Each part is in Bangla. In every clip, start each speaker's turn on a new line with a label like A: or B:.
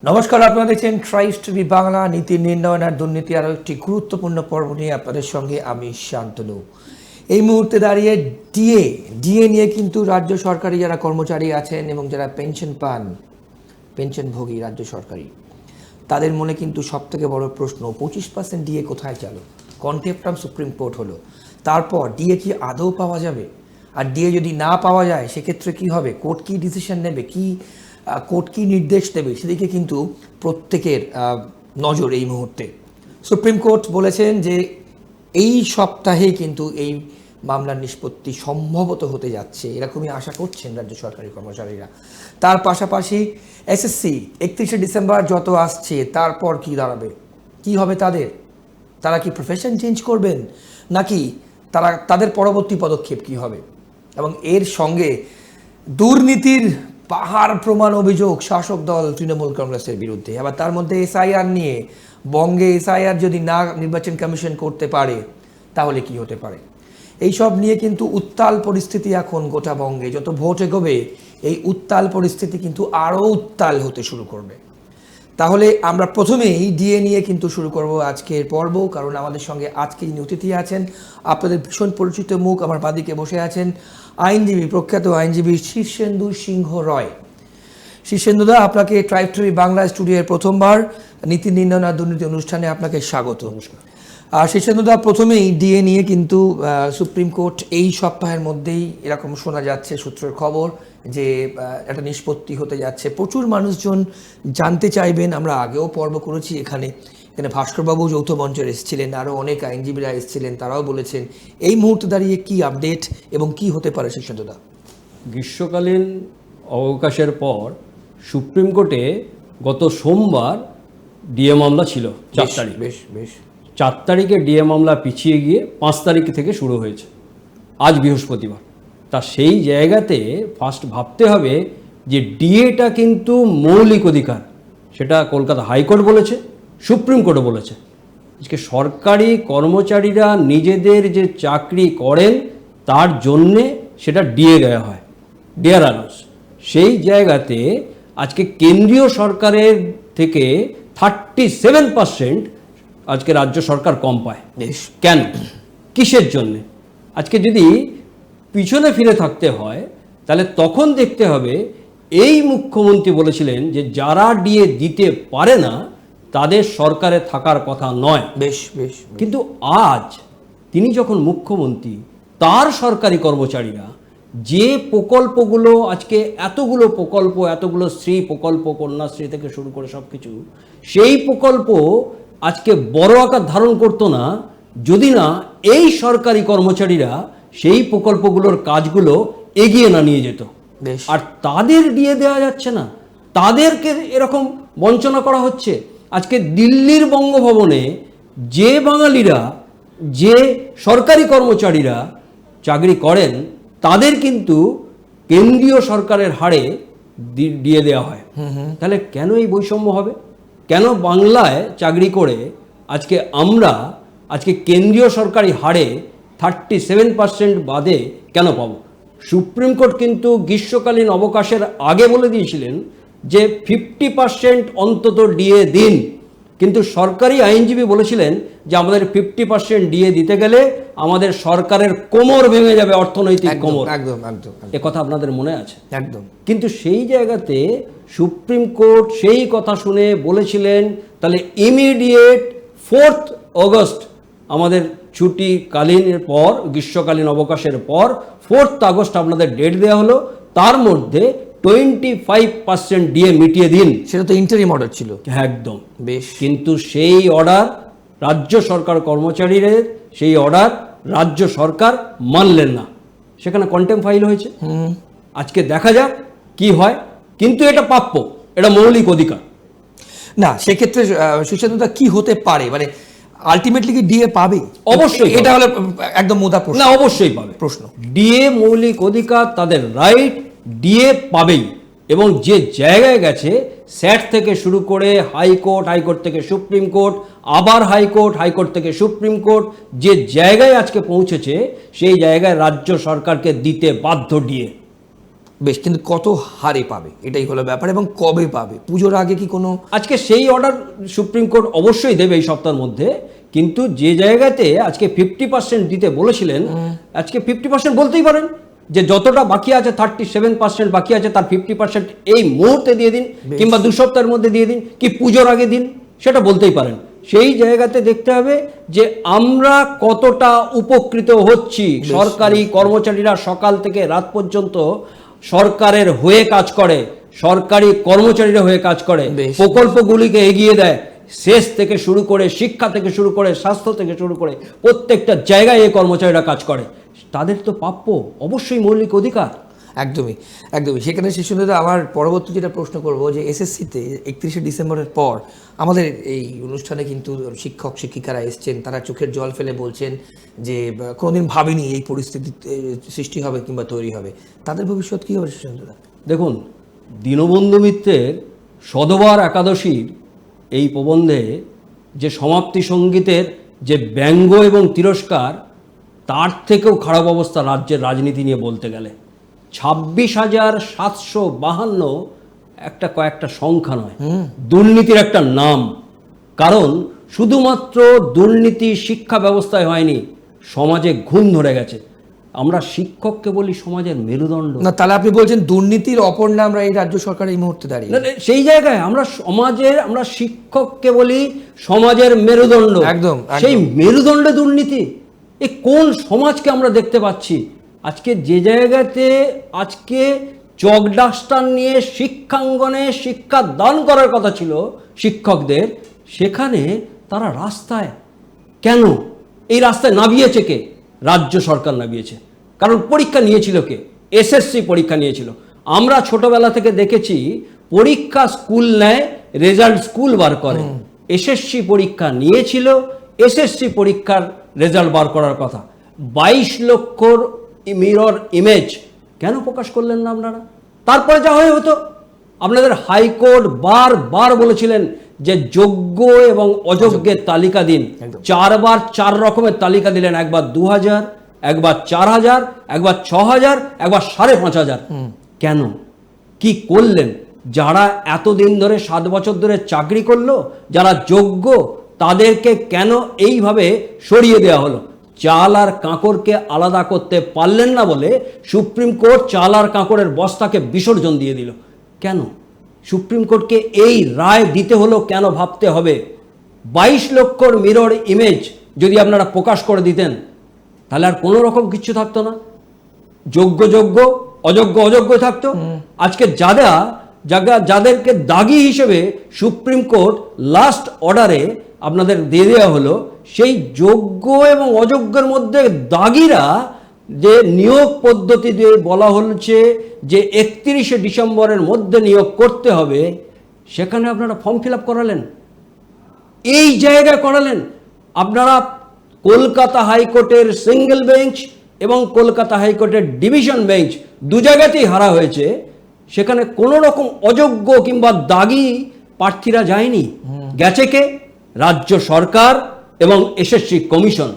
A: নমস্কার, আপনারা দেখছেন ট্রাইবস টিভি বাংলা। নীতি নির্ণয়ন আর দুর্নীতি আরও একটি গুরুত্বপূর্ণ পর্ব নিয়ে আপনাদের সঙ্গে আমি শান্তনু। এই মুহূর্তে দাঁড়িয়ে ডিএ নিয়ে কিন্তু রাজ্য সরকারি যারা কর্মচারী আছেন এবং যারা পেনশন পান, পেনশনভোগী রাজ্য সরকারি, তাদের মনে কিন্তু সবথেকে বড় প্রশ্ন 25% ডিএ কোথায় গেল? কন্টেম্প্ট অফ সুপ্রিম কোর্ট হলো, তারপর ডিএ কি আদৌ পাওয়া যাবে? আর ডিএ যদি না পাওয়া যায় সেক্ষেত্রে কি হবে? কোর্ট কি ডিসিশন নেবে, কোর্ট কি নির্দেশ দেবে, সেদিকে কিন্তু প্রত্যেকের নজর এই মুহূর্তে। সুপ্রিম কোর্ট বলেছেন যে এই সপ্তাহেই কিন্তু এই মামলার নিষ্পত্তি সম্ভবত হতে যাচ্ছে, এরকমই আশা করছেন রাজ্য সরকারি কর্মচারীরা। তার পাশাপাশি এসএসসি 31শে ডিসেম্বর যত আসছে, তারপর কি দাঁড়াবে, কি হবে তারা কি প্রফেশন চেঞ্জ করবেন, নাকি তাদের পরবর্তী পদক্ষেপ কি হবে? এবং এর সঙ্গে দুর্নীতির পাহাড় প্রমাণ অভিযোগ শাসক দল তৃণমূল কংগ্রেসের বিরুদ্ধে। আবার তার মধ্যে এসআইআর নিয়ে, বঙ্গে এসআইআর যদি না নির্বাচন কমিশন করতে পারে তাহলে কি হতে পারে, এইসব নিয়ে কিন্তু উত্তাল পরিস্থিতি এখন গোটা বঙ্গে। যত ভোট এগোবে এই উত্তাল পরিস্থিতি কিন্তু আরও উত্তাল হতে শুরু করবে। তাহলে আমরা প্রথমেই ডিএ নিয়ে কিন্তু শুরু করব আজকের পর্ব, কারণ আমাদের সঙ্গে আজকে যিনি অতিথি আছেন আপনাদের ভীষণ পরিচিত মুখ। আমার বাদিকে বসে আছেন আইনজীবী, প্রখ্যাত আইনজীবী শীর্ষেন্দু সিংহ রয়। শীর্ষেন্দুদা, আপনাকে ট্রাইবস টিভি বাংলা স্টুডিওর প্রথমবার নীতি নির্ণয় আর দুর্নীতি অনুষ্ঠানে আপনাকে স্বাগত। নমস্কার। শীর্ষেন্দুদা, প্রথমেই ডিএ নিয়ে কিন্তু সুপ্রিম কোর্ট এই সপ্তাহের মধ্যেই এরকম শোনা যাচ্ছে, সূত্রের খবর, যে একটা নিষ্পত্তি হতে যাচ্ছে। প্রচুর মানুষজন জানতে চাইবেন, আমরা আগেও পর্ব করেছি এখানে ভাস্করবাবু যৌথ মঞ্চের এসেছিলেন, আরও অনেক আইনজীবীরা এসেছিলেন, তারাও বলেছেন এই মুহূর্তে দাঁড়িয়ে কি আপডেট এবং কি হতে পারে শীর্ষেন্দুদা?
B: গ্রীষ্মকালীন অবকাশের পর সুপ্রিম কোর্টে গত সোমবার ডিএ মামলা ছিল 4 তারিখ।
A: বেশ
B: 4 তারিখে ডিএ মামলা পিছিয়ে গিয়ে 5 তারিখ থেকে শুরু হয়েছে, আজ বৃহস্পতিবার। তা সেই জায়গাতে ফার্স্ট ভাবতে হবে যে ডিএটা কিন্তু মৌলিক অধিকার, সেটা কলকাতা হাইকোর্ট বলেছে, সুপ্রিম কোর্টও বলেছে। আজকে সরকারি কর্মচারীরা নিজেদের যে চাকরি করেন তার জন্যে সেটা ডিএ দেওয়া হয়, ডিয়ার আলাউন্স। সেই জায়গাতে আজকে কেন্দ্রীয় সরকারের থেকে 37% আজকে রাজ্য সরকার কম পায়। কেন, কিসের জন্যে? আজকে যদি পিছনে ফিরে থাকতে হয় তাহলে তখন দেখতে হবে এই মুখ্যমন্ত্রী বলেছিলেন যে যারা ডিএ দিতে পারে না তাদের সরকারে থাকার কথা নয়।
A: বেশ
B: কিন্তু আজ তিনি যখন মুখ্যমন্ত্রী, তার সরকারি কর্মচারীরা যে প্রকল্পগুলো, আজকে এতগুলো প্রকল্প, এতগুলো স্ত্রী প্রকল্প, কন্যাশ্রী থেকে শুরু করে সব কিছু, সেই প্রকল্প আজকে বড় আকার ধারণ করতো না যদি না এই সরকারি কর্মচারীরা সেই প্রকল্পগুলোর কাজগুলো এগিয়ে না নিয়ে যেত। আর তাদের দিয়ে দেওয়া যাচ্ছে না, তাদেরকে এরকম বঞ্চনা করা হচ্ছে। আজকে দিল্লির বঙ্গভবনে যে বাঙালিরা, যে সরকারি কর্মচারীরা চাকরি করেন তাদের কিন্তু কেন্দ্রীয় সরকারের হারে দিয়ে দেওয়া হয়। তাহলে কেন এই বৈষম্য হবে? কেন বাংলায় চাকরি করে আজকে কেন্দ্রীয় সরকারি হারে 37% বাদে কেন পাবো? সুপ্রিম কোর্ট কিন্তু গ্রীষ্মকালীন অবকাশের আগে বলে দিয়েছিলেন যে 50% অন্তত ডিএ দিন, কিন্তু সরকারি আইনজীবী বলেছিলেন যে আমাদের 50% ডিএ দিতে গেলে আমাদের সরকারের কোমর ভেঙে যাবে, অর্থনৈতিক কোমর।
A: একদম
B: এ কথা আপনাদের মনে আছে?
A: একদম।
B: কিন্তু সেই জায়গাতে সুপ্রিম কোর্ট সেই কথা শুনে বলেছিলেন তাহলে ইমিডিয়েট 4 আগস্ট আমাদের ছুটিকালীনের পর, গ্রীষ্মকালীন অবকাশের পর 4 আগস্ট আপনাদের ডেট দেওয়া হলো, তার মধ্যে 25% ডিএ মিটিয়ে দিন।
A: সেটা তো ইন্টারিম অর্ডার ছিল।
B: একদম।
A: বেশ।
B: কিন্তু সেই অর্ডার রাজ্য সরকার কর্মচারীদের, সেই অর্ডার রাজ্য সরকার মানলেন না, সেখানে কন্টেম্প ফাইল হয়েছে। আজকে দেখা যাক কি হয়, কিন্তু এটা প্রাপ্য, এটা মৌলিক অধিকার।
A: না, সেক্ষেত্রে শীর্ষেন্দুদা কি হতে পারে, মানে আলটিমেটলি কি ডিএ পাবে?
B: অবশ্যই,
A: এটা হলো একদম মোদা প্রশ্ন।
B: না, অবশ্যই পাবে
A: প্রশ্ন।
B: ডিএ মৌলিক অধিকার, তাদের রাইট, ডিএ পাবেই। এবং যে জায়গায় গেছে, স্যাট থেকে শুরু করে হাইকোর্ট, হাইকোর্ট থেকে সুপ্রিম কোর্ট, আবার হাইকোর্ট, হাইকোর্ট থেকে সুপ্রিম কোর্ট, যে জায়গায় আজকে পৌঁছেছে সেই জায়গায় রাজ্য সরকারকে দিতে বাধ্য ডিএ।
A: বেশ, কিন্তু কত হারে পাবে এটাই হলো ব্যাপার, এবং কবে পাবে? পুজোর আগে কি কোনো
B: আজকে সেই অর্ডার সুপ্রিম কোর্ট অবশ্যই দেবে এই সপ্তাহের মধ্যে, কিন্তু যে জায়গাতে আজকে 50% দিতে বলেছিলেন, আজকে 50% বলতেই পারেন, যে যতটা বাকি আছে 37% বাকি আছে তার 50% এই মুহূর্তে দিয়ে দিন, কিংবা 2 সপ্তাহের মধ্যে দিয়ে দিন, কি পুজোর আগে দিন, সেটা বলতেই পারেন। সেই জায়গাতে দেখতে হবে যে আমরা কতটা উপকৃত হচ্ছি। সরকারি কর্মচারীরা সকাল থেকে রাত পর্যন্ত সরকারের হয়ে কাজ করে, সরকারি কর্মচারীরা হয়ে কাজ করে, প্রকল্পগুলিকে এগিয়ে দেয়, শেষ থেকে শুরু করে, শিক্ষা থেকে শুরু করে, স্বাস্থ্য থেকে শুরু করে প্রত্যেকটা জায়গায় এই কর্মচারীরা কাজ করে। তাদের তো প্রাপ্য অবশ্যই মৌলিক অধিকার।
A: একদমই একদমই। সেখানে শিশুদের আমার পরবর্তী যেটা প্রশ্ন করব, যে এসএসসিতে 31শে ডিসেম্বরের পর আমাদের এই অনুষ্ঠানে কিন্তু শিক্ষক শিক্ষিকারা এসছেন, তারা চোখের জল ফেলে বলছেন যে কোনোদিন ভাবিনি এই পরিস্থিতি সৃষ্টি হবে কিংবা তৈরি হবে। তাদের ভবিষ্যৎ কী হবে শিশুরা?
B: দেখুন, দীনবন্ধু মিত্রের শতবার একাদশীর এই প্রবন্ধে যে সমাপ্তি সঙ্গীতের যে ব্যঙ্গ এবং তিরস্কার, তার থেকেও খারাপ অবস্থা রাজ্যের রাজনীতি নিয়ে বলতে গেলে। 26,752 একটা কয়েকটা সংখ্যা নয়, দুর্নীতির একটা নাম। কারণ শুধুমাত্র দুর্নীতি শিক্ষা ব্যবস্থায় হয়নি, সমাজে ঘুম ধরে গেছে। আমরা শিক্ষককে বলি সমাজের মেরুদণ্ড।
A: না, তাহলে আপনি বলছেন দুর্নীতির অপর নাম এই রাজ্য সরকার এই মুহূর্তে দাঁড়িয়ে?
B: সেই জায়গায় আমরা শিক্ষককে বলি সমাজের মেরুদণ্ড।
A: একদম।
B: সেই মেরুদণ্ডে দুর্নীতি, এ কোন সমাজকে আমরা দেখতে পাচ্ছি? আজকে যে জায়গাতে আজকে চক ডাস্টার নিয়ে শিক্ষাঙ্গনে শিক্ষা দান করার কথা ছিল শিক্ষকদের, সেখানে তারা রাস্তায় কেন? এই রাস্তায় নামিয়েছে কে? রাজ্য সরকার নামিয়েছে। কারণ পরীক্ষা নিয়েছিল কে? এসএসসি পরীক্ষা নিয়েছিল। আমরা ছোটবেলা থেকে দেখেছি পরীক্ষা স্কুল নেয়, রেজাল্ট স্কুল বার করে। এসএসসি পরীক্ষা নিয়েছিল, এসএসসি পরীক্ষার রেজাল্ট বার করার কথা। 22 লক্ষর মিরর ইমেজ কেন প্রকাশ করলেন না আপনারা? তারপরে যা হয়ে হতো। আপনাদের হাইকোর্ট বারবার বলেছিলেন যে যোগ্য এবং অযোগ্যের তালিকা দিন। 4 বার 4 রকমের তালিকা দিলেন, একবার 2000, একবার 4000, একবার 6000, একবার 5500। কেন? কি করলেন? যারা এতদিন ধরে 7 বছর ধরে চাকরি করলো, যারা যোগ্য, তাদেরকে কেন এইভাবে সরিয়ে দেওয়া হলো? চাল আর কাঁকড়কে আলাদা করতে পারলেন না বলে সুপ্রিম কোর্ট চাল আর কাঁকড়ের বস্তাকে বিসর্জন দিয়ে দিল। কেন সুপ্রিম কোর্টকে এই রায় দিতে হলো? কেন ভাবতে হবে? 22 লক্ষর মিরর ইমেজ যদি আপনারা প্রকাশ করে দিতেন, তাহলে আর কোনো রকম কিচ্ছু থাকতো না। যোগ্য যোগ্য, অযোগ্য অযোগ্য থাকতো। আজকে যাদেরকে দাগি হিসেবে সুপ্রিম কোর্ট লাস্ট অর্ডারে আপনাদের দিয়ে দেওয়া হলো, সেই যোগ্য এবং অযোগ্যের মধ্যে দাগিরা যে নিয়োগ পদ্ধতি দিয়ে বলা হচ্ছে যে 31শে ডিসেম্বরের মধ্যে নিয়োগ করতে হবে, সেখানে আপনারা ফর্ম ফিল আপ করালেন, এই জায়গায় করালেন। আপনারা কলকাতা হাইকোর্টের সিঙ্গেল বেঞ্চ এবং কলকাতা হাইকোর্টের ডিভিশন বেঞ্চ 2 জায়গাতেই হারা হয়েছে। সেখানে কোনো রকম অযোগ্য কিংবা দাগি প্রার্থীরা যায়নি। গেছে কে? রাজ্য সরকার এবং এসএসসি কমিশন।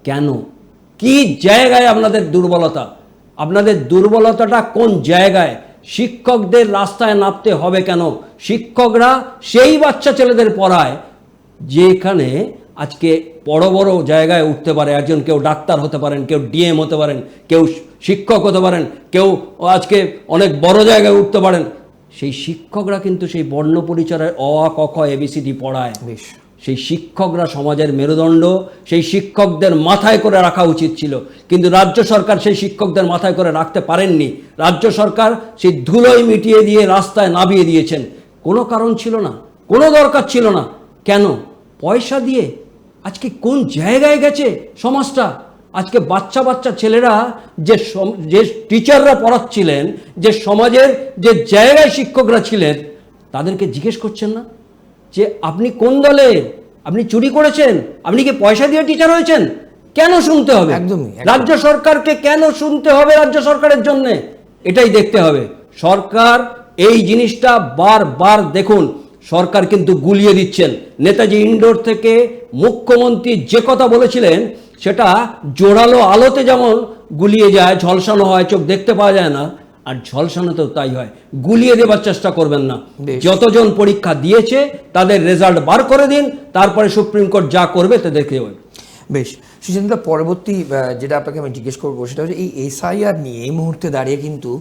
B: কেন? কি জায়গায় আপনাদের দুর্বলতা? আপনাদের দুর্বলতাটা কোন জায়গায়? শিক্ষকদের রাস্তায় নামতে হবে কেন? শিক্ষকরা সেই বাচ্চা ছেলেদের পড়ায় যেখানে আজকে বড় বড় জায়গায় উঠতে পারে। একজন কেউ ডাক্তার হতে পারেন, কেউ ডিএম হতে পারেন, কেউ শিক্ষক হতে পারেন, কেউ আজকে অনেক বড় জায়গায় উঠতে পারেন। সেই শিক্ষকরা কিন্তু সেই বর্ণ পরিচয়ের অ আ ক খ এবিসিডি পড়ায়। সেই শিক্ষকরা সমাজের মেরুদণ্ড। সেই শিক্ষকদের মাথায় করে রাখা উচিত ছিল, কিন্তু রাজ্য সরকার সেই শিক্ষকদের মাথায় করে রাখতে পারেননি। রাজ্য সরকার সেই ধুলোয় মিটিয়ে দিয়ে রাস্তায় নামিয়ে দিয়েছেন। কোনো কারণ ছিল না, কোনো দরকার ছিল না। কেন? পয়সা দিয়ে। আজকে কোন জায়গায় গেছে সমাজটা? আজকে বাচ্চা বাচ্চা ছেলেরা যে টিচাররা পড়াচ্ছিলেন, যে সমাজের যে জায়গায় শিক্ষকরা ছিলেন, তাদেরকে জিজ্ঞেস করছেন না যে আপনি কোন দলের? আপনি চুরি করেছেন? আপনি কি পয়সা দিয়ে টিচার হয়েছেন? কেন শুনতে হবে?
A: একদমই।
B: রাজ্য সরকারকে কেন শুনতে হবে? রাজ্য সরকারের জন্য এটাই দেখতে হবে। সরকার এই জিনিসটা বারবার দেখুন, সরকার কিন্তু গুলিয়ে দিচ্ছেন। নেতাজি ইন্ডোর থেকে মুখ্যমন্ত্রী যে কথা বলেছিলেন, সেটা জোরালো আলোতে যেমন গুলিয়ে যায়, ঝলসানো হয়, চোখ দেখতে পাওয়া যায় না, আর ঝলসানোতেও তাই হয়। গুলিয়ে দেবার চেষ্টা করবেন না।
A: বেশ।
B: যতজন পরীক্ষা দিয়েছে তাদের রেজাল্ট বার করে দিন, তারপরে সুপ্রিম কোর্ট যা করবে তাদেরকে।
A: বেশ সুচিন্তা, পরবর্তী যেটা আপনাকে আমি জিজ্ঞেস করবো সেটা হচ্ছে এই এসআইআর নিয়ে এই মুহূর্তে দাঁড়িয়ে কিন্তু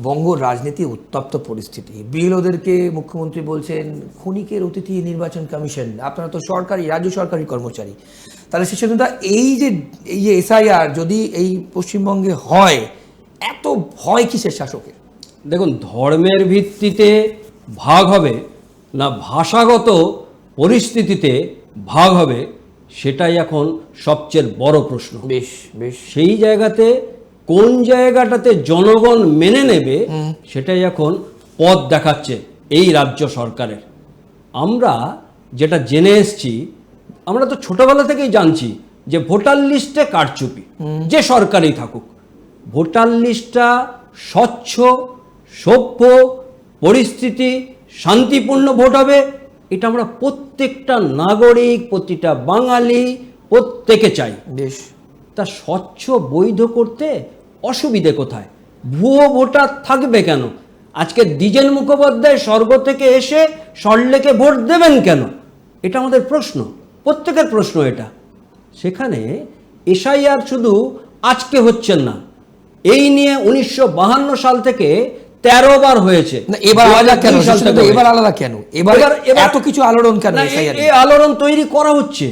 A: বঙ্গ রাজনীতি উত্তপ্ত পরিস্থিতি। বিএলওদেরকে মুখ্যমন্ত্রী বলছেন ক্ষণিকের অতিথি নির্বাচন কমিশন, আপনারা তো সরকারি রাজ্য সরকারি কর্মচারী। তাহলে সুচিন্তা, এই যে এসআইআর যদি এই পশ্চিমবঙ্গে হয়, এত ভয় কিসের শাসকের?
B: দেখুন, ধর্মের ভিত্তিতে ভাগ হবে না ভাষাগত পরিস্থিতিতে ভাগ হবে, সেটাই এখন সবচেয়ে বড় প্রশ্ন।
A: বেশ বেশ,
B: সেই জায়গাতে কোন জায়গাটাতে জনগণ মেনে নেবে সেটাই এখন পথ দেখাচ্ছে এই রাজ্য সরকারের। আমরা যেটা জেনে এসছি, আমরা তো ছোটবেলা থেকেই জানছি যে ভোটার লিস্টে কারচুপি, যে সরকারই থাকুক, ভোটার লিস্টটা স্বচ্ছ, সভ্য, পরিস্থিতি শান্তিপূর্ণ ভোট হবে, এটা আমরা প্রত্যেকটা নাগরিক, প্রতিটা বাঙালি প্রত্যেকে চাই।
A: বেশ,
B: তা স্বচ্ছ বৈধ করতে অসুবিধে কোথায়? ভুয়ো ভোটার থাকবে কেন? আজকে দ্বিজেন মুখোপাধ্যায় স্বর্গ থেকে এসে সল্টলেকে ভোট দেবেন কেন? এটা আমাদের প্রশ্ন, প্রত্যেকের প্রশ্ন এটা। সেখানে এসআইআর শুধু আজকে হচ্ছেন না, এই নিয়ে 1952 সাল থেকে 13 বার হয়েছে।
A: না এবার আলাদা কেন?
B: 2002 সাল থেকে
A: এবার আলাদা কেন? এবার এত কিছু আলোড়ন কেন?
B: না, এই আলোড়ন তৈরি করা হচ্ছে,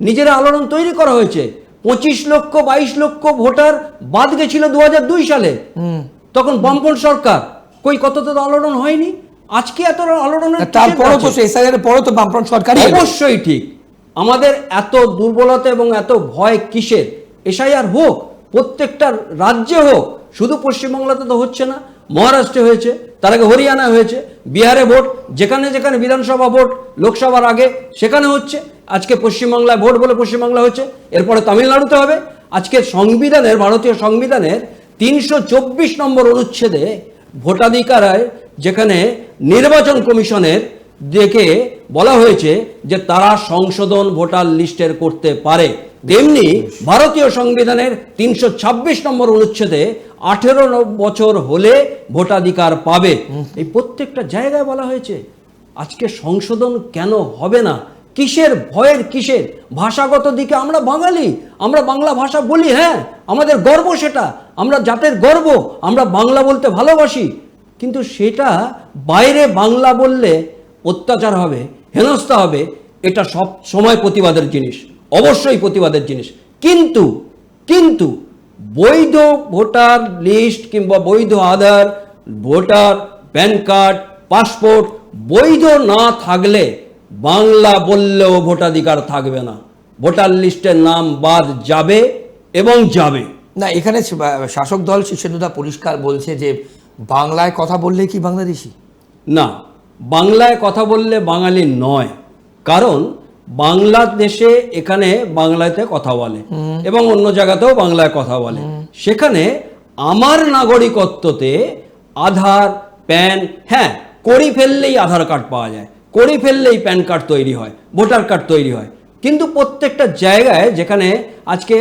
B: নিজেরা আলোড়ন তৈরি করা হয়েছে। 25 লক্ষ 22 লক্ষ ভোটার বাদ গেছিল 2002 সালে, তখন বামপন্থী সরকার। কই কত তো আলোড়ন হয়নি, আজকে এত আলোড়ন।
A: তারপরও তো এসআইআর এর পরও তো বামফ্রন্ট সরকার।
B: অবশ্যই ঠিক। আমাদের এত দুর্বলতা এবং এত ভয় কিসের? এসআইআর হোক, প্রত্যেকটা রাজ্যে হোক, শুধু পশ্চিমবাংলাতে তো হচ্ছে না। মহারাষ্ট্রে হয়েছে, তার আগে হরিয়ানা হয়েছে, বিহারে ভোট, যেখানে যেখানে বিধানসভা ভোট লোকসভার আগে সেখানে হচ্ছে। আজকে পশ্চিমবাংলায় ভোট বলে পশ্চিমবাংলা হচ্ছে, এরপরে তামিলনাড়ুতে হবে। আজকে সংবিধানের, ভারতীয় সংবিধানের 324 নম্বর অনুচ্ছেদে ভোটাধিকারের, যেখানে নির্বাচন কমিশনের দেখে বলা হয়েছে যে তারা সংশোধন ভোটার লিস্টের করতে পারে, তেমনি ভারতীয় সংবিধানের 326 নম্বর অনুচ্ছেদে 18 বছর হলে ভোটাধিকার পাবে। এই প্রত্যেকটা জায়গায় বলা হয়েছে। আজকে সংশোধন কেন হবে না? কিসের ভয়ের, কিসের? ভাষাগত দিকে আমরা বাঙালি, আমরা বাংলা ভাষা বলি, হ্যাঁ আমাদের গর্ব, সেটা আমরা জাতের গর্ব, আমরা বাংলা বলতে ভালোবাসি। কিন্তু সেটা বাইরে বাংলা বললে অত্যাচার হবে, হেনস্থা হবে, এটা সব সময় প্রতিবাদের জিনিস, অবশ্যই প্রতিবাদের জিনিস। কিন্তু কিন্তু বৈধ ভোটার লিস্ট কিংবা বৈধ আধার, ভোটার প্যান কার্ড, পাসপোর্ট বৈধ না থাকলে বাংলা বললেও ভোটাধিকার থাকবে না, ভোটার লিস্টের নাম বাদ যাবে এবং যাবে
A: না। এখানে শাসক দল শীর্ষেন্দুদা পরিষ্কার বলছে যে বাংলায় কথা বললে কি বাংলাদেশি?
B: না, বাংলায় কথা বললে বাঙালি নয়, কারণ বাংলাদেশে এখানে বাংলাতে কথা বলে এবং অন্য জায়গাতেও বাংলায় কথা বলে। সেখানে আমার নাগরিকত্বতে আধার, প্যান, হ্যাঁ করি ফেললেই আধার কার্ড পাওয়া যায়, করি ফেললেই প্যান কার্ড তৈরি হয়, ভোটার কার্ড তৈরি হয়। কিন্তু প্রত্যেকটা জায়গায় যেখানে আজকে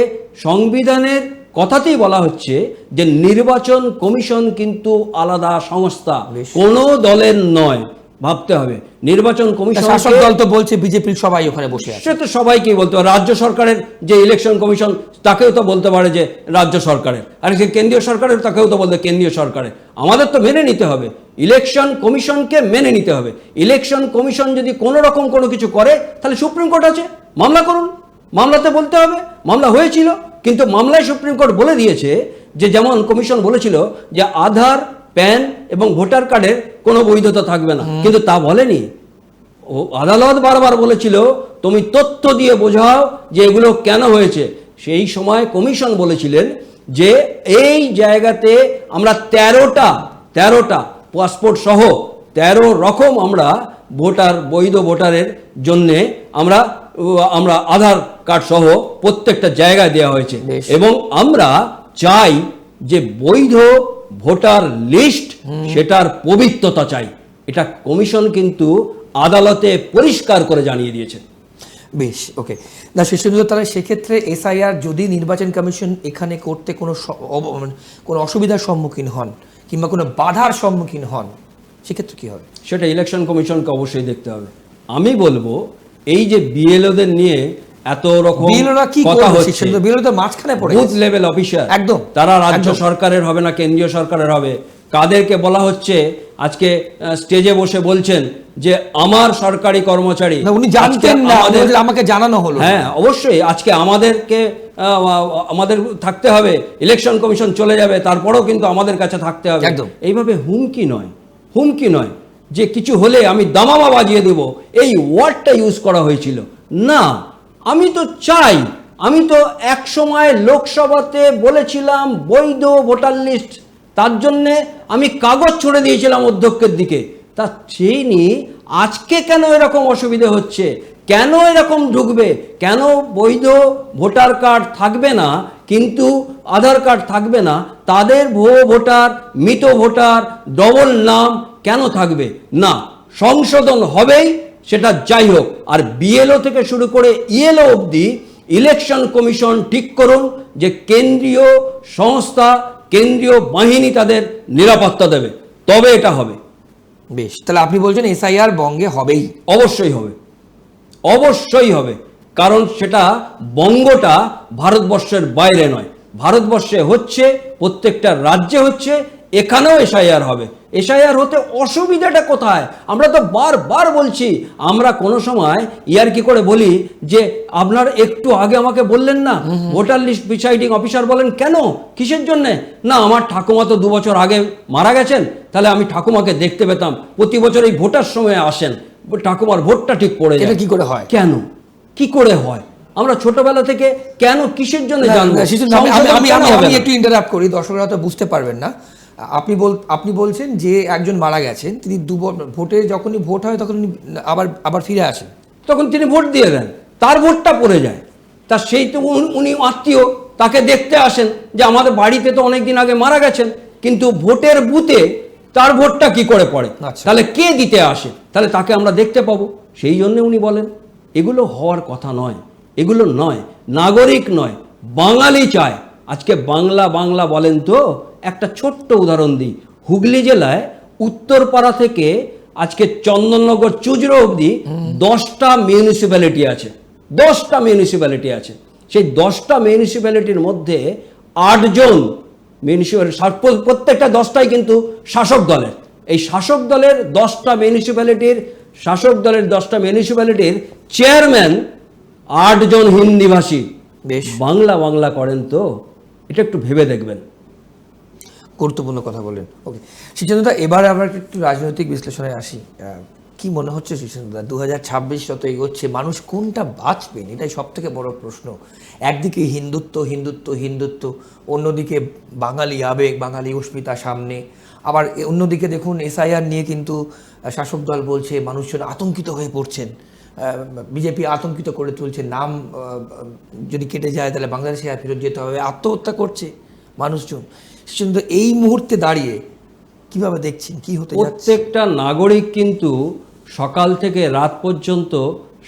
B: সংবিধানের কথাতেই বলা হচ্ছে যে নির্বাচন কমিশন কিন্তু আলাদা সংস্থা, কোনো দলের নয়, ভাবতে হবে। নির্বাচন কমিশন,
A: শাসক দল তো বলছে বিজেপির সবাই ওখানে বসে আছে,
B: সে তো সবাইকেই বলতে পারে। রাজ্য সরকারের যে ইলেকশন কমিশন, তাকেও তো বলতে পারে যে রাজ্য সরকারের, আর সে কেন্দ্রীয় সরকারের, তাকেও তো বলতে কেন্দ্রীয় সরকারের। আমাদের তো মেনে নিতে হবে, ইলেকশন কমিশনকে মেনে নিতে হবে। ইলেকশন কমিশন যদি কোনো রকম কোনো কিছু করে, তাহলে সুপ্রিম কোর্ট আছে, মামলা করুন, মামলাতে বলতে হবে। মামলা হয়েছিল, কিন্তু মামলায় সুপ্রিম কোর্ট বলে দিয়েছে যে, যেমন কমিশন বলেছিল যে আধার, প্যান এবং ভোটার কার্ডের কোনো বৈধতা থাকবে না, কিন্তু তা বলেনি। ও আদালত বারবার বলেছিল তুমি তথ্য দিয়ে বোঝাও যে এগুলো কেন হয়েছে। সেই সময় কমিশন বলেছিলেন যে এই জায়গাতে আমরা 13টা পাসপোর্ট সহ 13 রকম আমরা ভোটার, বৈধ ভোটারের জন্যে আমরা আধার কার্ড সহ প্রত্যেকটা জায়গায় দেওয়া হয়েছে। এবং আমরা চাই যে বৈধ ভোটার লিস্ট, সেটার পবিত্রতা চাই। এটা কমিশন কিন্তু আদালতে পরিষ্কার করে জানিয়ে দিয়েছে।
A: বেশ, ওকে। না শীর্ষেন্দু, তাহলে সেক্ষেত্রে এসআইআর যদি নির্বাচন কমিশন এখানে করতে কোনো অসুবিধার সম্মুখীন হন, কিংবা কোনো বাধার সম্মুখীন হন, সেক্ষেত্রে কি হবে?
B: সেটা ইলেকশন কমিশনকে অবশ্যই দেখতে হবে। আমি বলবো এই যে বিএলওদের নিয়ে এত রকম
A: বিএলওরা কি
B: কথা
A: করবে?
B: হচ্ছে,
A: বিএলও তো মাঝখানে পড়ে
B: বুথ
A: গেছে।
B: লেভেল অফিসার,
A: একদম,
B: তারা রাজ্য
A: একদম।
B: সরকারের হবে না কেন্দ্রীয় সরকারের হবে, কাদেরকে বলা হচ্ছে আজকে স্টেজে বসে বলছেন যে আমার সরকারি কর্মচারী,
A: না, উনি জানতেন
B: আজকে
A: না,
B: আমাদের,
A: আমাকে জানানো হলো।
B: হ্যাঁ অবশ্যই আজকে আমাদের থাকতে হবে, ইলেকশন কমিশন চলে যাবে তারপরেও কিন্তু আমাদের কাছে থাকতে হবে।
A: একদম।
B: এইভাবে হুমকি নয় যে কিছু হলে আমি দামামা বাজিয়ে দেব, এই ওয়ার্ডটা ইউজ করা হয়েছিল না। আমি তো চাই, আমি তো এক সময় লোকসভাতে বলেছিলাম বৈধ ভোটার লিস্ট, তার জন্যে আমি কাগজ ছড়ে দিয়েছিলাম অধ্যক্ষের দিকে। তা সেই নিয়ে আজকে কেন এরকম অসুবিধে হচ্ছে, কেন এরকম ঢুকবে, কেন বৈধ ভোটার কার্ড থাকবে না কিন্তু আধার কার্ড থাকবে না, তাদের ভুয়ো ভোটার, মৃত ভোটার, ডবল নাম কেন থাকবে না? সংশোধন হবেই, সেটা যাই হোক। আর বিএলও থেকে শুরু করে ইএলও অবধি ইলেকশন কমিশন ঠিক করুন যে কেন্দ্রীয় সংস্থা, কেন্দ্রীয় বাহিনী তাদের নিরাপত্তা দেবে, তবে এটা হবে।
A: বেশ, তাহলে আপনি বলছেন এসআইআর বঙ্গে হবেই?
B: অবশ্যই হবে, অবশ্যই হবে, কারণ সেটা বঙ্গটা ভারতবর্ষের বাইরে নয়, ভারতবর্ষে হচ্ছে, প্রত্যেকটা রাজ্যে হচ্ছে, এখানেও এসআইআর হবে। এসআইআর হতে অসুবিধাটা কোথায়? আমরা তো বারবার বলছি, আমরা কোনো সময় ইয়ার্কি করে বলি যে আপনার একটু আগে আমাকে বললেন না ভোটার লিস্ট প্রিসাইডিং অফিসার বলেন কেন, কিসের জন্যে? না আমার ঠাকুমা তো 2 বছর আগে মারা গেছেন, তাহলে আমি ঠাকুমাকে দেখতে পেতাম, প্রতি বছর এই ভোটার সময় আসেন, ঠাকুমার ভোটটা ঠিক পড়ে যায়।
A: এটা কি করে হয়?
B: কেন কি করে হয়? আমরা ছোটবেলা থেকে কেন কিসের জন্য জানবো?
A: আমি একটু ইন্টারাপ্ট করি, দর্শকরা তো বুঝতে পারবেন না। আপনি বলছেন যে একজন মারা গেছেন, তিনি ভোটে যখনই ভোট হয় তখন উনি আবার ফিরে আসেন,
B: তখন তিনি ভোট দিয়ে দেন, তার ভোটটা পড়ে যায়, তা সেই তো উনি আত্মীয়, তাকে দেখতে আসেন যে আমাদের বাড়িতে তো অনেকদিন আগে মারা গেছেন, কিন্তু ভোটের বুথে তার ভোটটা কি করে পড়ে, তাহলে কে দিতে আসে, তাহলে তাকে আমরা দেখতে পাবো। সেই জন্য উনি বলেন এগুলো হওয়ার কথা নয়, এগুলো নয়, নাগরিক নয়, বাঙালি চায়। আজকে বাংলা বলেন তো, একটা ছোট্ট উদাহরণ দিই, হুগলি জেলায় উত্তরপাড়া থেকে আজকে চন্দননগর চুজরো অবধি 10টা মিউনিসিপ্যালিটি আছে, 10টা মিউনিসিপ্যালিটি আছে। সেই 10টা মিউনিসিপ্যালিটির মধ্যে 8 জন মিউনিসিপ্যালিটি, প্রত্যেকটা 10টাই কিন্তু শাসক দলের। এই শাসক দলের 10টা মিউনিসিপ্যালিটির চেয়ারম্যান 8 জন হিন্দিভাষী।
A: বেশ,
B: বাংলা করেন তো, এটা একটু ভেবে দেখবেন।
A: গুরুত্বপূর্ণ কথা বলেন। ওকে শীর্ষেন্দুদা, এবার আমরা একটু রাজনৈতিক বিশ্লেষণে আসি। কি মনে হচ্ছে শীর্ষেন্দুদা, 2026 যত এগোচ্ছে মানুষ কোনটা বাঁচবেন, এটাই সব থেকে বড় প্রশ্ন। একদিকে হিন্দুত্ব, অন্যদিকে বাঙালি আবেগ, বাঙালি অস্মিতা সামনে, আবার অন্যদিকে দেখুন এসআইআর নিয়ে কিন্তু শাসক দল বলছে মানুষজন আতঙ্কিত হয়ে পড়ছেন, বিজেপি আতঙ্কিত করে তুলছে, নাম যদি কেটে যায় তাহলে বাংলাদেশে আর ফেরত যেতে হবে, আত্মহত্যা করছে মানুষজন। কিন্তু এই মুহূর্তে দাঁড়িয়ে কিভাবে দেখছেন, কি হতে যাচ্ছে?
B: প্রত্যেকটা নাগরিক কিন্তু সকাল থেকে রাত পর্যন্ত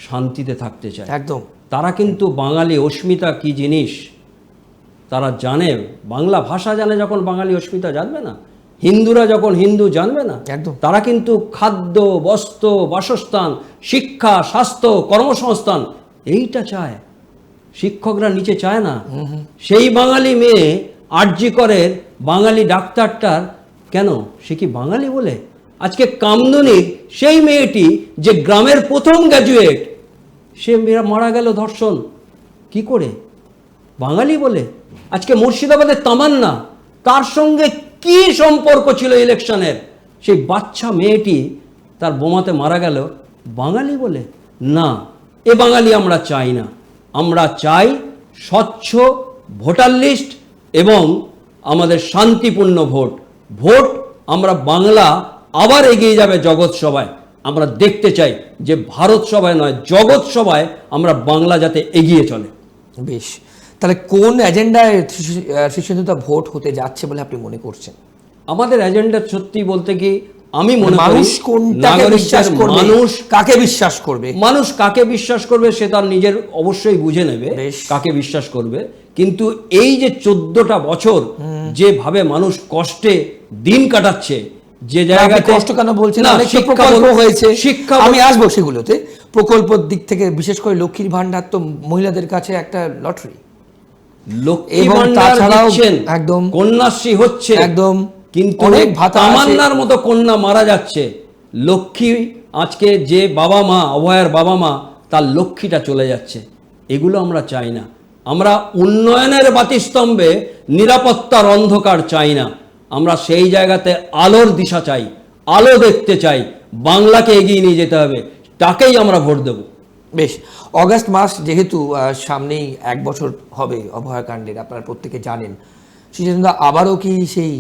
B: শান্তিতে থাকতে চায়,
A: একদম।
B: তারা কিন্তু বাঙালি অস্মিতা কি জিনিস তারা জানে, বাংলা ভাষা জানে, যখন বাঙালি অস্মিতা জানবে না, হিন্দুরা যখন হিন্দু জানবে না,
A: একদম,
B: তারা কিন্তু খাদ্য, বস্ত্র, বাসস্থান, শিক্ষা, স্বাস্থ্য, কর্মসংস্থান এইটা চায়। শিক্ষকরা নিচে চায় না। সেই বাঙালি মেয়ে আরজি করের বাঙালি ডাক্তারটার কেন, সে কি বাঙালি বলে? আজকে কামদুনির সেই মেয়েটি যে গ্রামের প্রথম গ্র্যাজুয়েট, সে মারা গেল ধর্ষণ, কি করে? বাঙালি বলে। আজকে মুর্শিদাবাদের তামান্না, তার সঙ্গে কি সম্পর্ক ছিল ইলেকশনের? সেই বাচ্চা মেয়েটি তার বোমাতে মারা গেল বাঙালি বলে? না, এ বাঙালি আমরা চাই না। আমরা চাই স্বচ্ছ ভোটার লিস্ট এবং আমাদের শান্তিপূর্ণ ভোট। আমরা বাংলা আবার এগিয়ে যাবে জগৎ সভায়। আমরা দেখতে চাই যে ভারত সভায় নয়, জগৎ সভায় আমরা বাংলা যাতে এগিয়ে চলে।
A: বেশ, তাহলে কোন এজেন্ডায় শীর্ষেন্দুদা ভোট হতে যাচ্ছে বলে আপনি মনে করছেন?
B: আমাদের এজেন্ডা সত্যি বলতে কি আমি মনে করি
A: মানুষ কোনটাকে বিশ্বাস করবে, কাকে বিশ্বাস করবে,
B: মানুষ কাকে বিশ্বাস করবে সে তার নিজের অবশ্যই বুঝে নেবে কাকে বিশ্বাস করবে। কিন্তু এই যে 14টা বছর যেভাবে মানুষ কষ্টে দিন কাটাচ্ছে, যে
A: আপনি
B: জায়গায়
A: কষ্ট কেন বলছেন?
B: না,
A: অনেক
B: শিক্ষা
A: প্রকল্প
B: বল-
A: হয়েছে,
B: শিক্ষা
A: আমি আসবো সেগুলোতে। প্রকল্পের দিক থেকে বিশেষ করে লক্ষ্মীর ভান্ডার তো মহিলাদের কাছে একটা লটারি,
B: লক্ষ্মী
A: এবং
B: ভান্ডার
A: তাছাড়াও
B: দিচ্ছেন,
A: একদম
B: কন্যাশ্রী হচ্ছে
A: একদম
B: কিন্তু
A: অনেক ভাতা আছে।
B: তামান্নার মতো কন্যা মারা যাচ্ছে। লক্ষ্মী আজকে যে বাবা মা, অভয়ার বাবা মা, তার লক্ষ্মীটা চলে যাচ্ছে। এগুলো আমরা চাই না। আমরা উন্নয়নের বাতিস্তম্ভে নিরাপত্তার অন্ধকার চাই না। আমরা সেই জায়গাতে আলোর দিশা চাই, আলো দেখতে চাই। বাংলাকে এগিয়ে নিয়ে যেতে হবে, তাকেই আমরা ভোট দেব।
A: বেশ, অগাস্ট মাস যেহেতু সামনেই 1 বছর হবে অভয়াকাণ্ডের, আপনারা প্রত্যেকে জানেন। সেজন্য আবারও কি সেই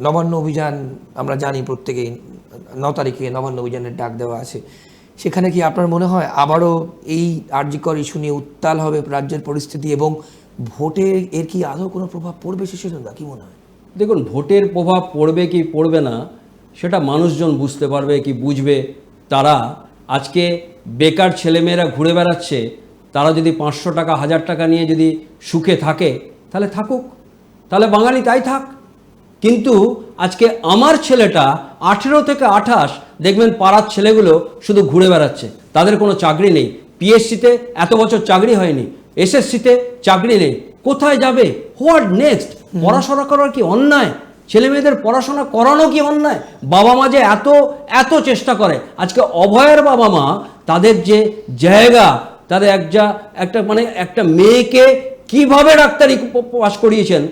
A: নবান্ন অভিযান, আমরা জানি প্রত্যেকেই 9 তারিখে নবান্ন অভিযানের ডাক দেওয়া আছে, সেখানে কি আপনার মনে হয় আবারও এই আরজিকর ইস্যু নিয়ে উত্তাল হবে রাজ্যের পরিস্থিতি, এবং ভোটে এর কি আদৌ কোনো প্রভাব পড়বে সেজন্য কি মনে হয়?
B: দেখুন, ভোটের প্রভাব পড়বে কি পড়বে না সেটা মানুষজন বুঝতে পারবে কি বুঝবে। তারা আজকে বেকার ছেলেমেয়েরা ঘুরে বেড়াচ্ছে, তারা যদি 500 টাকা 1000 টাকা নিয়ে যদি সুখে থাকে তাহলে থাকুক, তাহলে বাঙালি তাই থাক। কিন্তু আজকে আমার ছেলেটা 18 থেকে 28, দেখবেন পাড়ার ছেলেগুলো শুধু ঘুরে বেড়াচ্ছে, তাদের কোনো চাকরি নেই। পিএসসিতে এত বছর চাকরি হয়নি, এসএসসিতে চাকরি নেই, কোথায় যাবে? What next? পড়াশোনা করার কি অন্যায়? ছেলে মেয়েদের পড়াশোনা করানো কি অন্যায়? বাবা মা যে এত এত চেষ্টা করে, আজকে অভয়ের বাবা মা তাদের যে জায়গা, তাদের একটা মেয়েকে কিভাবে ডাক্তারি পাস করিয়েছেন,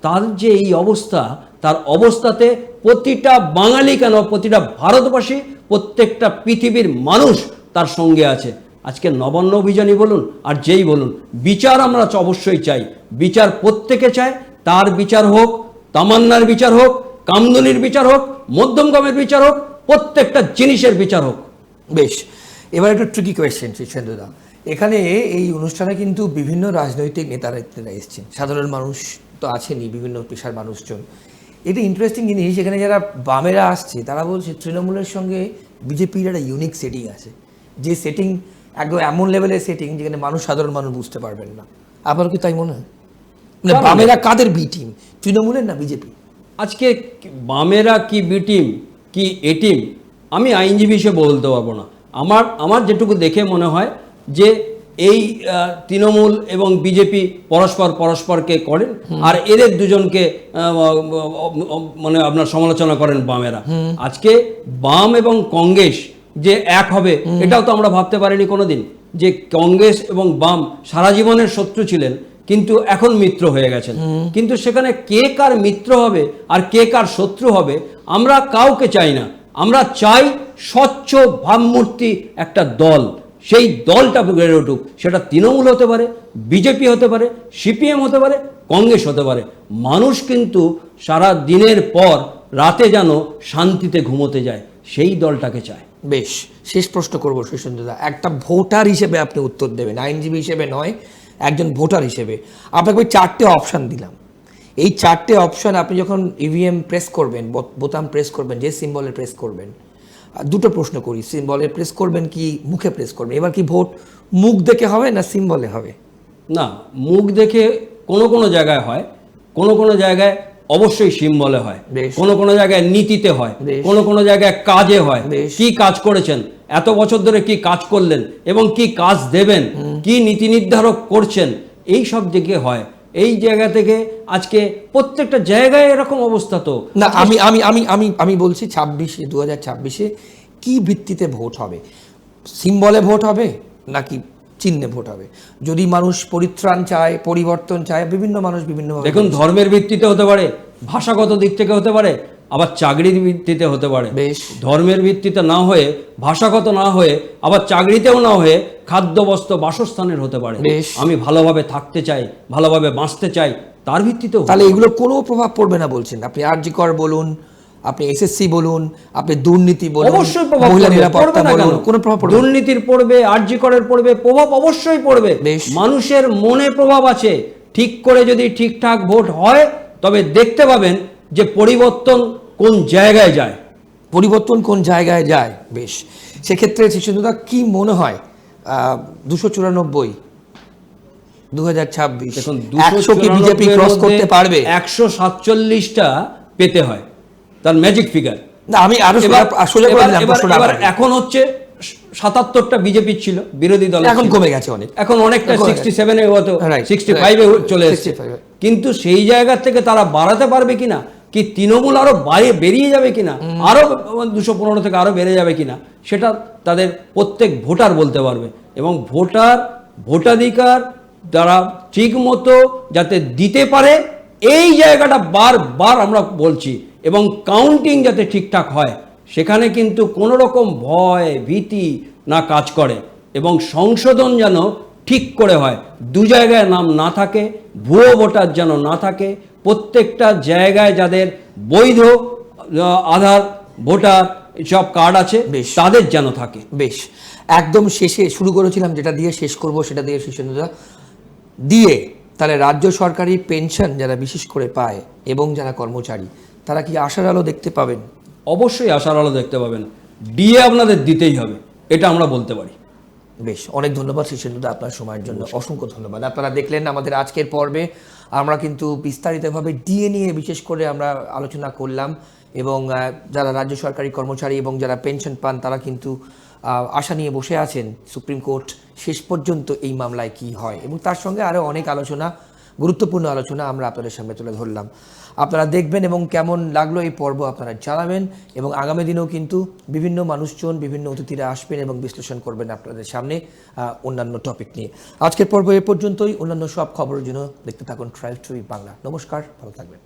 B: তার যে এই অবস্থা, তার অবস্থাতে প্রতিটা বাঙালি কেন, প্রতিটা ভারতবাসী, প্রত্যেকটা পৃথিবীর মানুষ তার সঙ্গে আছে। আজকে নবান্ন অভিযানই বলুন আর যেই বলুন, বিচার আমরা অবশ্যই চাই, বিচার প্রত্যেকে চায়। তার বিচার হোক, তামান্নার বিচার হোক, কামদুনির বিচার হোক, মধ্যমগ্রামের বিচার হোক, প্রত্যেকটা জিনিসের বিচার হোক।
A: বেশ, এবার একটু ট্রিকি কোয়েশ্চেন শীর্ষেন্দুদা। এখানে এই অনুষ্ঠানে কিন্তু বিভিন্ন রাজনৈতিক নেতারা এসেছেন, সাধারণ মানুষ তো আছেনই, বিভিন্ন পেশার মানুষজন। এটা ইন্টারেস্টিং জিনিস, এখানে যারা বামেরা আসছে তারা বলছে তৃণমূলের সঙ্গে বিজেপির একটা ইউনিক সেটিং আছে, যে সেটিং একদম এমন লেভেলের সেটিং যেখানে সাধারণ মানুষ বুঝতে পারবেন না। আপনার কি তাই মনে হয়? মানে বামেরা কাদের বি টিম, তৃণমূলের না বিজেপি?
B: আজকে বামেরা কি বি টিম কি এ টিম আমি আইনজীবী হিসেবে বলতে পারবো না। আমার যেটুকু দেখে মনে হয় যে এই তৃণমূল এবং বিজেপি পরস্পরকে করেন, আর এদের দুজনকে মানে আপনার সমালোচনা করেন বামেরা। আজকে বাম এবং কংগ্রেস যে এক হবে, এটাও তো আমরা ভাবতে পারিনি কোনোদিন, যে কংগ্রেস এবং বাম সারা জীবনের শত্রু ছিলেন কিন্তু এখন মিত্র হয়ে গেছেন। কিন্তু সেখানে কে কার মিত্র হবে আর কে কার শত্রু হবে আমরা কাউকে চাই না। আমরা চাই স্বচ্ছ ভাবমূর্তি একটা দল, সেই দলটা গড়ে উঠুক। সেটা তৃণমূল হতে পারে, বিজেপি হতে পারে, সিপিএম হতে পারে, কংগ্রেস হতে পারে। মানুষ কিন্তু সারা দিনের পর রাতে যেন শান্তিতে ঘুমোতে যায়, সেই দলটাকে চায়।
A: বেশ, শেষ প্রশ্ন করবো শীর্ষেন্দুদা, একটা ভোটার হিসেবে আপনি উত্তর দেবেন, আইনজীবী হিসেবে নয়, একজন ভোটার হিসেবে। আপনাকে ওই 4টে অপশান দিলাম, এই 4টে অপশান আপনি যখন ইভিএম প্রেস করবেন, বোতাম প্রেস করবেন, যে সিম্বলে প্রেস করবেন, দুটো প্রশ্ন করি, সিম্বলে প্রেস করবেন কি মুখে প্রেস করবেন? এবার কি ভোট মুখ দেখে হবে না সিম্বলে হবে?
B: না, মুখ দেখে কোনো জায়গায় হয়, কোনো জায়গায় অবশ্যই সিম্বলে হয়, কোনো জায়গায় নীতিতে হয়, কোনো জায়গায় কাজে হয়। কি কাজ করেছেন, এত বছর ধরে কি কাজ করলেন এবং কি কাজ দেবেন, কি নীতি নির্ধারক করছেন, এই সব দিকে হয়। এই জায়গা থেকে আজকে প্রত্যেকটা জায়গায় এরকম অবস্থা। তো
A: না, আমি বলছি 2026-এ কি ভিত্তিতে ভোট হবে? সিম্বলে ভোট হবে নাকি চিহ্নে ভোট হবে? যদি মানুষ পরিত্রাণ চায়, পরিবর্তন চায়, বিভিন্ন মানুষ বিভিন্ন,
B: দেখুন, ধর্মের ভিত্তিতে হতে পারে, ভাষাগত দিক থেকে হতে পারে, আবার চাকরির ভিত্তিতে হতে পারে।
A: বেশ,
B: ধর্মের ভিত্তিতে না হয়ে, ভাষাগত না হয়ে, আবার চাকরিতেও না হয়ে খাদ্য বস্ত্র বাসস্থানের হতে পারে। আমি ভালোভাবে থাকতে চাই, ভালোভাবে বাঁচতে চাই, তার ভিত্তিতেও।
A: তাহলে এগুলো কোনো প্রভাব পড়বে না বলছেন আপনি? আরজিকর বলুন, আপনি এসএসসি বলুন, আপনি দুর্নীতি বলুন,
B: অবশ্যই প্রভাব
A: মহিলা
B: পড়বে,
A: নিরাপত্তা বলুন, কোনো প্রভাব পড়বে?
B: দুর্নীতির পড়বে, আরজিকরের পড়বে, প্রভাব অবশ্যই পড়বে। মানুষের মনে প্রভাব আছে। ঠিক করে যদি ঠিকঠাক ভোট হয় তবে দেখতে পাবেন যে পরিবর্তন কোন জায়গায় যায়।
A: পরিবর্তন কোন জায়গায় যায়। বেশ, সেক্ষেত্রে শীর্ষেন্দুদা কি মনে হয় 294 2026
B: দেখুন
A: 100 কি বিজেপি ক্রস করতে পারবে?
B: 147টা পেতে হয়, তার ম্যাজিক ফিগার।
A: না, আমি আরো আসলে
B: এখন হচ্ছে 77টা বিজেপি ছিল বিরোধী দল,
A: এখন কমে গেছে অনেক,
B: এখন অনেকটা 67-এ হয়তো 65-এ চলে এসেছে। কিন্তু সেই জায়গা থেকে তারা বাড়াতে পারবে কিনা, কি তৃণমূল আরো বেরিয়ে যাবে কিনা, আরো 215 থেকে আরো বেড়ে যাবে কিনা, সেটা তাদের প্রত্যেক ভোটার বলতে পারবে। এবং ভোটাধিকার যারা ঠিক মতো যাতে দিতে পারে, এই জায়গাটা বারবার আমরা বলছি, এবং কাউন্টিং যাতে ঠিকঠাক হয়, সেখানে কিন্তু কোনো রকম ভয় ভীতি না কাজ করে, এবং সংশোধন যেন ঠিক করে হয়, দু জায়গায় নাম না থাকে, ভুয়ো ভোটার যেন না থাকে, প্রত্যেকটা জায়গায় যাদের বৈধ আধার ভোটার সব কার্ড আছে তাদের যেন থাকে।
A: বেশ, একদম শেষে শুরু করেছিলাম যেটা দিয়ে শেষ করব, সেটা দিয়ে দিয়ে তাহলে রাজ্য সরকারি পেনশন যারা বিশেষ করে পায় এবং যারা কর্মচারী, তারা কি আশার আলো দেখতে পাবেন?
B: অবশ্যই আশার আলো দেখতে পাবেন। ডিএ আপনাদের দিতেই হবে, এটা আমরা বলতে পারি।
A: বেশ, অনেক ধন্যবাদ শীর্ষেন্দুদা আপনার সময়ের জন্য, অসংখ্য ধন্যবাদ। আপনারা দেখলেন আমাদের আজকের পর্বে আমরা কিন্তু বিস্তারিতভাবে ডিএ নিয়ে বিশেষ করে আমরা আলোচনা করলাম, এবং যারা রাজ্য সরকারি কর্মচারী এবং যারা পেনশন পান তারা কিন্তু আশা নিয়ে বসে আছেন সুপ্রিম কোর্ট শেষ পর্যন্ত এই মামলায় কি হয়, এবং তার সঙ্গে আরও অনেক আলোচনা, গুরুত্বপূর্ণ আলোচনা আমরা আপনাদের সামনে তুলে ধরলাম। আপনারা দেখবেন এবং কেমন লাগলো এই পর্ব আপনারা জানাবেন, এবং আগামী দিনেও কিন্তু বিভিন্ন মানুষজন, বিভিন্ন অতিথিরা আসবেন এবং বিশ্লেষণ করবেন আপনাদের সামনে অন্যান্য টপিক নিয়ে। আজকের পর্ব এ পর্যন্তই। অন্যান্য সব খবরের জন্য দেখতে থাকুন ট্রাইব টিভি বাংলা। নমস্কার, ভালো থাকবেন।